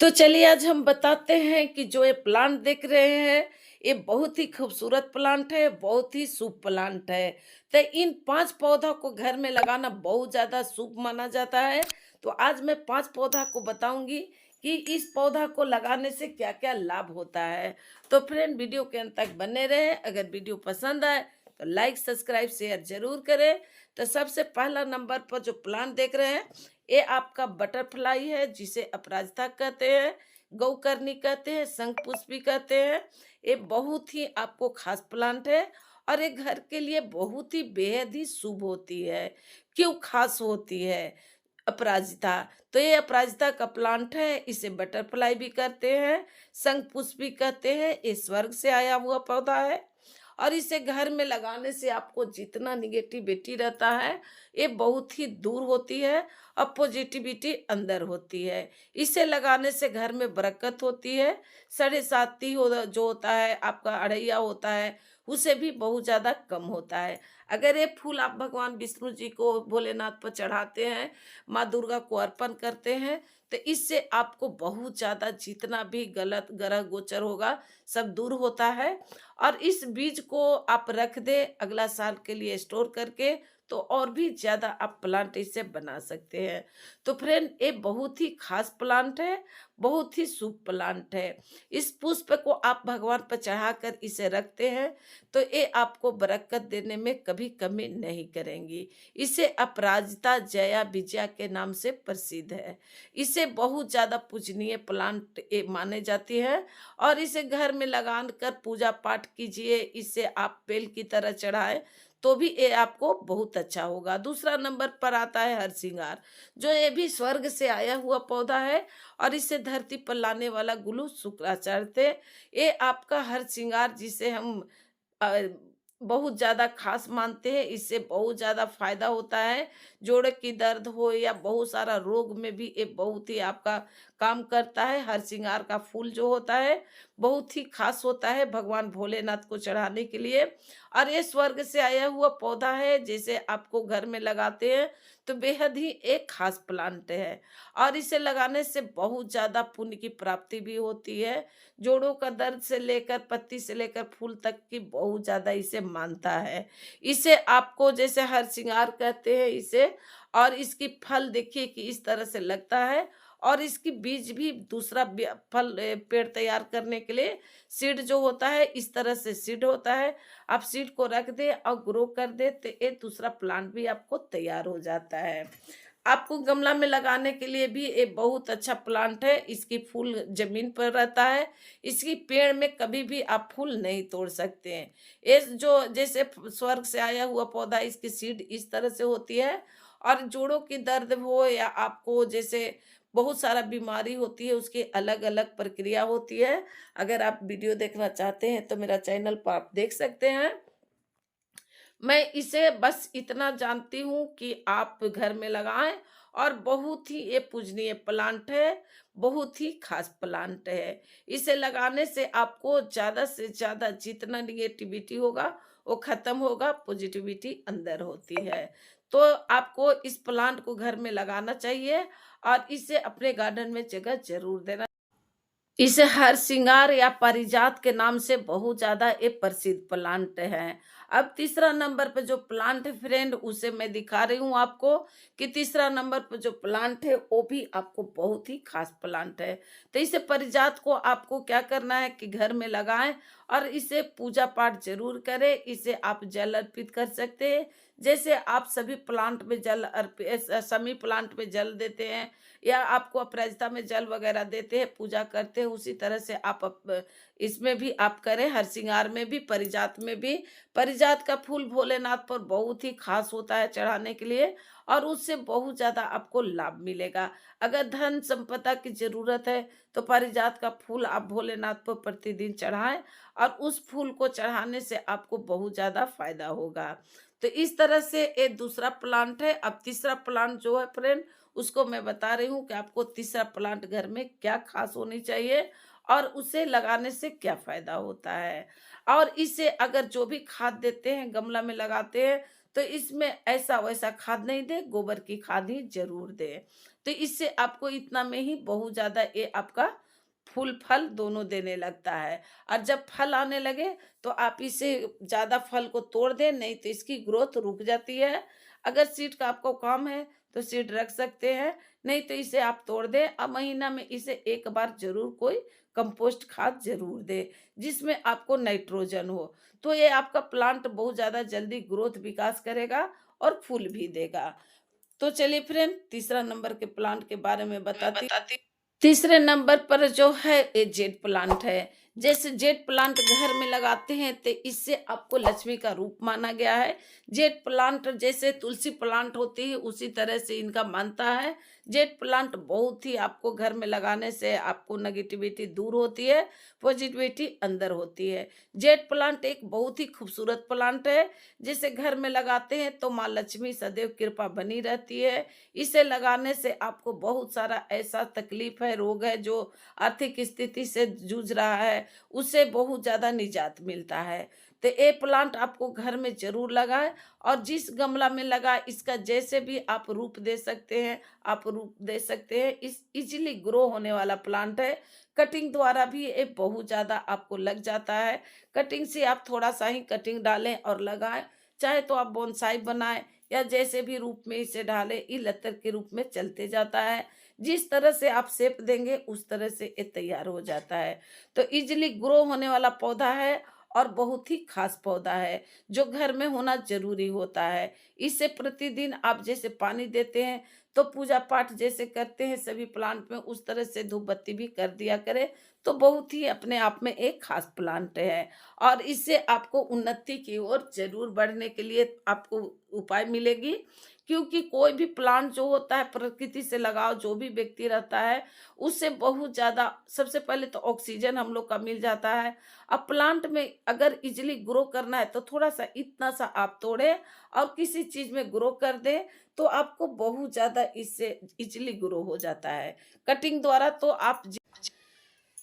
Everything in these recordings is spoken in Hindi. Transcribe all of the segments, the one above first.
तो चलिए आज हम बताते हैं कि जो ये प्लांट देख रहे हैं, ये बहुत ही खूबसूरत प्लांट है, बहुत ही शुभ प्लांट है। तो इन 5 पौधा को घर में लगाना बहुत ज़्यादा शुभ माना जाता है। तो आज मैं 5 पौधा को बताऊँगी कि इस पौधा को लगाने से क्या-क्या लाभ होता है। तो फ्रेंड वीडियो के अंत तक बने रहें। अगर वीडियो पसंद आए तो लाइक, सब्सक्राइब, शेयर ज़रूर करें। तो सबसे पहला नंबर पर जो प्लांट देख रहे हैं, ये आपका बटरफ्लाई है जिसे अपराजिता कहते हैं, गौकर्णी कहते हैं, शंखपुष्पी कहते हैं। ये बहुत ही आपको खास प्लांट है और ये घर के लिए बहुत ही बेहद ही शुभ होती है। क्यों खास होती है अपराजिता? तो ये अपराजिता का प्लांट है, इसे बटरफ्लाई भी कहते हैं, शंखपुष्पी कहते हैं। ये स्वर्ग से आया हुआ पौधा है और इसे घर में लगाने से आपको जितना निगेटिविटी रहता है ये बहुत ही दूर होती है और पॉजिटिविटी अंदर होती है। इसे लगाने से घर में बरकत होती है। साढ़े साती जो होता है आपका अड़ैया होता है उसे भी बहुत ज़्यादा कम होता है। अगर ये फूल आप भगवान विष्णु जी को भोलेनाथ पर चढ़ाते हैं, माँ दुर्गा को अर्पण करते हैं, तो इससे आपको बहुत ज़्यादा जितना भी गलत ग्रह गोचर होगा सब दूर होता है। और इस बीज को आप रख दें अगला साल के लिए स्टोर करके, तो और भी ज़्यादा आप प्लांट इससे बना सकते हैं। तो फ्रेंड ये बहुत ही खास प्लांट है, बहुत ही शुभ प्लांट है। इस पुष्प को आप भगवान पर चढ़ाकर इसे रखते हैं तो ये आपको बरकत देने में कभी कमी नहीं करेंगी। इसे अपराजिता जया विजया के नाम से प्रसिद्ध है। इसे बहुत ज़्यादा पूजनीय प्लांट ये माने जाती है और इसे घर में लगा कर पूजा पाठ कीजिए। इसे आप बेल की तरह चढ़ाएं तो भी ये आपको बहुत अच्छा होगा। दूसरा नंबर पर आता है हरसिंगार, जो ये भी स्वर्ग से आया हुआ पौधा है और इसे धरती पर लाने वाला गुरु शुक्राचार्य थे। ये आपका हरसिंगार जिसे हम अ, बहुत ज़्यादा ख़ास मानते हैं, इससे बहुत ज़्यादा फ़ायदा होता है। जोड़ की दर्द हो या बहुत सारा रोग में भी ये बहुत ही आपका काम करता है। हरसिंगार का फूल जो होता है, बहुत ही ख़ास होता है भगवान भोलेनाथ को चढ़ाने के लिए और ये स्वर्ग से आया हुआ पौधा है, जिसे आपको घर में लगाते हैं, तो बेहद ही एक ख़ास प्लांट है और इसे लगाने से बहुत ज़्यादा पुण्य की प्राप्ति भी होती है। जोड़ों का दर्द से लेकर पत्ती से लेकर फूल तक की बहुत ज़्यादा इसे मानता है। इसे आपको जैसे हरसिंगार कहते हैं इसे, और इसकी फल देखिए कि इस तरह से लगता है और इसकी बीज भी दूसरा फल पेड़ तैयार करने के लिए सीड जो होता है इस तरह से सीड होता है। आप सीड को रख दे और ग्रो कर दे तो ये दूसरा प्लांट भी आपको तैयार हो जाता है। आपको गमला में लगाने के लिए भी ये बहुत अच्छा प्लांट है। इसकी फूल जमीन पर रहता है। इसकी पेड़ में कभी भी आप फूल नहीं तोड़ सकते हैं। ये जो जैसे स्वर्ग से आया हुआ पौधा, इसकी सीड इस तरह से होती है और जोड़ों की दर्द हो या आपको जैसे बहुत सारा बीमारी होती है, उसकी अलग-अलग प्रक्रिया होती है। अगर आप वीडियो देखना चाहते हैं तो मेरा चैनल पर आप देख सकते हैं। मैं इसे बस इतना जानती हूँ कि आप घर में लगाएँ और बहुत ही ये पूजनीय प्लांट है, बहुत ही ख़ास प्लांट है। इसे लगाने से आपको ज़्यादा से ज़्यादा जितना नेगेटिविटी होगा, वो ख़त्म होगा, पॉज़िटिविटी अंदर होती है। तो आपको इस प्लांट को घर में लगाना चाहिए और इसे अपने गार्डन में जगह ज़रूर देना। इसे हरसिंगार या पारिजात के नाम से बहुत ज़्यादा ये प्रसिद्ध प्लांट है। अब तीसरा नंबर पे जो प्लांट है फ्रेंड, उसे मैं दिखा रही हूँ आपको कि तीसरा नंबर पे जो प्लांट है वो भी आपको बहुत ही खास प्लांट है। तो इसे पारिजात को आपको क्या करना है कि घर में लगाएं और इसे पूजा पाठ जरूर करें। इसे आप जल अर्पित कर सकते हैं, जैसे आप सभी प्लांट में जल अर्पित सभी प्लांट में जल देते हैं या आपको अपराजिता में जल वगैरह देते हैं, पूजा करते हैं, उसी तरह से आप इसमें भी आप करें, हरसिंगार में भी, परिजात में भी। परिजात का फूल भोलेनाथ पर बहुत ही खास होता है चढ़ाने के लिए और उससे बहुत ज़्यादा आपको लाभ मिलेगा। अगर धन संपदा की ज़रूरत है तो पारिजात का फूल आप भोलेनाथ पर प्रतिदिन चढ़ाएं और उस फूल को चढ़ाने से आपको बहुत ज़्यादा फायदा होगा। तो इस तरह से ये दूसरा प्लांट है। अब तीसरा प्लांट जो है फ्रेंड, उसको मैं बता रही हूँ कि आपको तीसरा प्लांट घर में क्या खास होनी चाहिए और उसे लगाने से क्या फायदा होता है। और इसे अगर जो भी खाद देते हैं, गमला में लगाते हैं, तो इसमें ऐसा वैसा खाद नहीं दे, गोबर की खाद ही जरूर दे। तो इससे आपको इतना में ही बहुत ज़्यादा ये आपका फूल फल दोनों देने लगता है। और जब फल आने लगे तो आप इसे ज़्यादा फल को तोड़ दें, नहीं तो इसकी ग्रोथ रुक जाती है। अगर सीड का आपको काम है तो सीड रख सकते हैं, नहीं तो इसे आप तोड़ दें। अब महीना में इसे एक बार ज़रूर कोई कंपोस्ट खाद ज़रूर दें, जिसमें आपको नाइट्रोजन हो। तो ये आपका प्लांट बहुत ज़्यादा जल्दी ग्रोथ विकास करेगा और फूल भी देगा। तो चलिए फ्रेंड, तीसरा नंबर के प्लांट के बारे में बताती। तीसरे नंबर पर जो है ये जेड प्लांट है। जैसे जेड प्लांट घर में लगाते हैं तो इससे आपको लक्ष्मी का रूप माना गया है। जेड प्लांट जैसे तुलसी प्लांट होती है उसी तरह से इनका मानता है। जेड प्लांट बहुत ही आपको घर में लगाने से आपको नेगेटिविटी दूर होती है, पॉजिटिविटी अंदर होती है। जेड प्लांट एक बहुत ही खूबसूरत प्लांट है। जिसे घर में लगाते हैं तो माँ लक्ष्मी सदैव कृपा बनी रहती है। इसे लगाने से आपको बहुत सारा ऐसा तकलीफ है, रोग है, जो आर्थिक स्थिति से जूझ रहा है, उससे बहुत ज़्यादा निजात मिलता है। तो ये प्लांट आपको घर में ज़रूर लगाएं। और जिस गमला में लगा इसका जैसे भी आप रूप दे सकते हैं, आप रूप दे सकते हैं। इस इजीली ग्रो होने वाला प्लांट है। कटिंग द्वारा भी ये बहुत ज़्यादा आपको लग जाता है। कटिंग से आप थोड़ा सा ही कटिंग डालें और लगाएं। चाहे तो आप बोनसाई बनाएं या जैसे भी रूप में इसे ढाले, ये लतर के रूप में चलते जाता है। जिस तरह से आप शेप देंगे उस तरह से ये तैयार हो जाता है। तो इजीली ग्रो होने वाला पौधा है और बहुत ही खास पौधा है, जो घर में होना जरूरी होता है। इसे प्रतिदिन आप जैसे पानी देते हैं तो पूजा पाठ जैसे करते हैं सभी प्लांट में, उस तरह से धूप बत्ती भी कर दिया करें। तो बहुत ही अपने आप में एक खास प्लांट है। और इससे आपको उन्नति की ओर जरूर बढ़ने के लिए आपको उपाय मिलेगी। क्योंकि कोई भी प्लांट जो होता है, प्रकृति से लगाव जो भी व्यक्ति रहता है, उससे बहुत ज़्यादा सबसे पहले तो ऑक्सीजन हम लोग का मिल जाता है। अब प्लांट में अगर इजीली ग्रो करना है तो थोड़ा सा इतना सा आप तोड़ें और किसी चीज़ में ग्रो कर दें, तो आपको बहुत ज़्यादा इससे इजीली ग्रो हो जाता है। कटिंग द्वारा तो आप।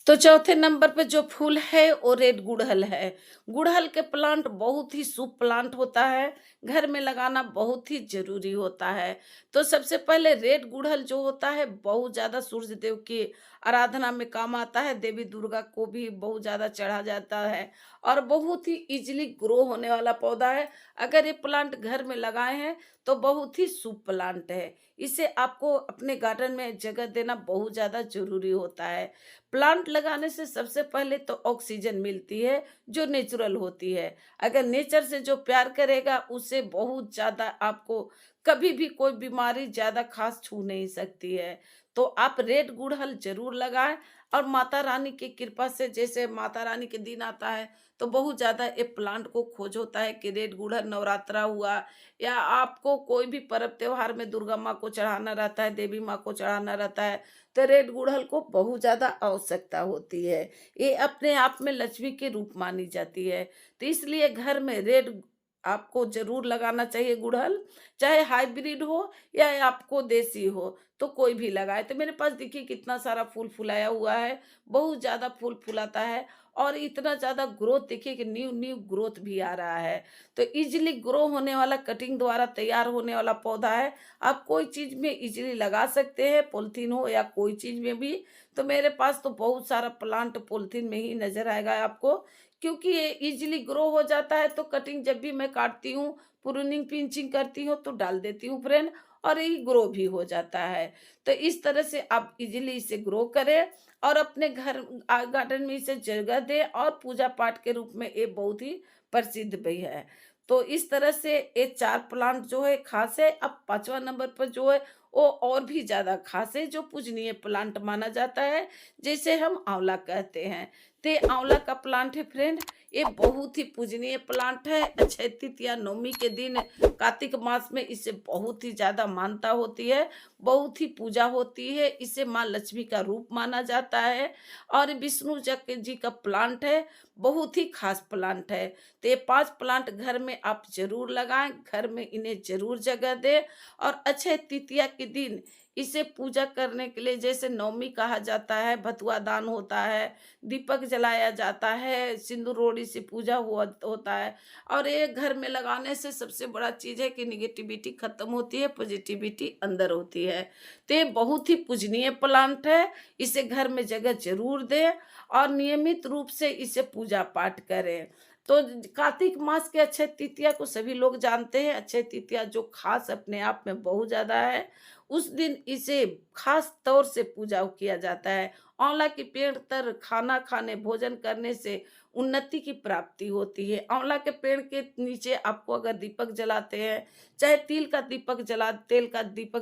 तो चौथे नंबर पे जो फूल है वो रेड गुड़हल है। गुड़हल के प्लांट बहुत ही शुभ प्लांट होता है, घर में लगाना बहुत ही जरूरी होता है। तो सबसे पहले रेड गुड़हल जो होता है बहुत ज्यादा सूर्य देव की आराधना में काम आता है। देवी दुर्गा को भी बहुत ज्यादा चढ़ा जाता है और बहुत ही इजीली ग्रो होने वाला पौधा है। अगर ये प्लांट घर में लगाए हैं तो बहुत ही शुभ प्लांट है। इसे आपको अपने गार्डन में जगह देना बहुत ज्यादा जरूरी होता है। प्लांट लगाने से सबसे पहले तो ऑक्सीजन मिलती है, जो नेचुरल होती है। अगर नेचर से जो प्यार करेगा उससे बहुत ज़्यादा आपको कभी भी कोई बीमारी ज़्यादा खास छू नहीं सकती है। तो आप रेड गुड़हल जरूर लगाएं। और माता रानी की कृपा से जैसे माता रानी के दिन आता है तो बहुत ज़्यादा ये प्लांट को खोज होता है कि रेड गुड़हल नवरात्रा हुआ या आपको कोई भी पर्व त्योहार में दुर्गा माँ को चढ़ाना रहता है, देवी माँ को चढ़ाना रहता है, तो रेड गुड़हल को बहुत ज़्यादा आवश्यकता होती है। ये अपने आप में लक्ष्मी के रूप मानी जाती है। तो इसलिए घर में रेड आपको ज़रूर लगाना चाहिए गुड़हल, चाहे हाइब्रिड हो या आपको देसी हो, तो कोई भी लगाए। तो मेरे पास देखिए कितना सारा फूल फुलाया हुआ है, बहुत ज़्यादा फूल फुलाता है और इतना ज़्यादा ग्रोथ देखिए कि न्यू न्यू ग्रोथ भी आ रहा है। तो इजीली ग्रो होने वाला, कटिंग द्वारा तैयार होने वाला पौधा है। आप कोई चीज़ में इजीली लगा सकते हैं, पॉलीथीन हो या कोई चीज़ में भी। तो मेरे पास तो बहुत सारा प्लांट पॉलीथीन में ही नज़र आएगा आपको, क्योंकि ये इजीली ग्रो हो जाता है। तो कटिंग जब भी मैं काटती हूँ, प्रूनिंग पिंचिंग करती हूँ तो डाल देती हूँ फ्रेंड, और ये ग्रो भी हो जाता है। तो इस तरह से आप इजीली इसे ग्रो करें और अपने घर गार्डन में इसे जगह दें और पूजा पाठ के रूप में ये बहुत ही प्रसिद्ध भी है। तो इस तरह से ये 4 प्लांट जो है खास है। अब 5वां नंबर पर जो है वो और भी ज़्यादा खास है, जो पूजनीय प्लांट माना जाता है, जिसे हम आंवला कहते हैं। तो ये आंवला का प्लांट है फ्रेंड, ये बहुत ही पूजनीय प्लांट है। अक्षय तृतीया नवमी के दिन कार्तिक मास में इसे बहुत ही ज़्यादा मान्यता होती है, बहुत ही पूजा होती है। इसे माँ लक्ष्मी का रूप माना जाता है और विष्णु जी का प्लांट है, बहुत ही खास प्लांट है। तो ये 5 प्लांट घर में आप जरूर लगाएं, घर में इन्हें जरूर जगह दें और अक्षय तृतीया के दिन इसे पूजा करने के लिए जैसे नवमी कहा जाता है, भतुआ दान होता है, दीपक जलाया जाता है, सिंदूर रोड़ी से पूजा हुआ होता है। और ये घर में लगाने से सबसे बड़ा चीज़ है कि नेगेटिविटी खत्म होती है, पॉजिटिविटी अंदर होती है। तो ये बहुत ही पूजनीय प्लांट है, इसे घर में जगह ज़रूर दें और नियमित रूप से इसे पूजा पाठ करें। तो कार्तिक मास के अक्षय तृतीया को सभी लोग जानते हैं, अक्षय तृतीया जो खास अपने आप में बहुत ज़्यादा है। उस दिन इसे खास तौर से पूजा किया जाता है। आंवला के पेड़ तर खाना खाने, भोजन करने से उन्नति की प्राप्ति होती है। आंवला के पेड़ के नीचे आपको अगर दीपक जलाते हैं, चाहे तेल का दीपक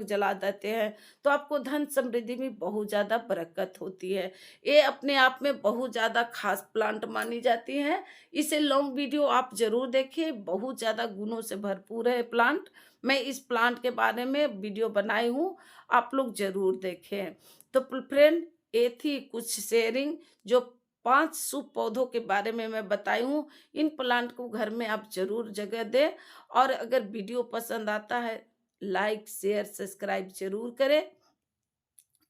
जला देते हैं, तो आपको धन समृद्धि में बहुत ज़्यादा बरकत होती है। ये अपने आप में बहुत ज़्यादा खास प्लांट मानी जाती है। इसे लॉन्ग वीडियो आप ज़रूर देखें, बहुत ज़्यादा गुणों से भरपूर है प्लांट। मैं इस प्लांट के बारे में वीडियो बनाई हूँ, आप लोग ज़रूर देखें। तो फ्रेंड, ये थी कुछ शेयरिंग जो 5 शुभ पौधों के बारे में मैं बताई हूँ। इन प्लांट को घर में आप ज़रूर जगह दें और अगर वीडियो पसंद आता है, लाइक, शेयर, सब्सक्राइब ज़रूर करें।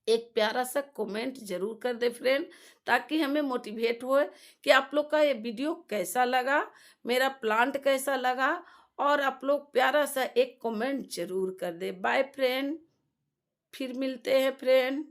एक प्यारा सा कमेंट ज़रूर कर दें फ्रेंड, ताकि हमें मोटिवेट होए कि आप लोग का ये वीडियो कैसा लगा, मेरा प्लांट कैसा लगा, और आप लोग प्यारा सा एक कमेंट ज़रूर कर दें। बाय फ्रेंड, फिर मिलते हैं फ्रेंड।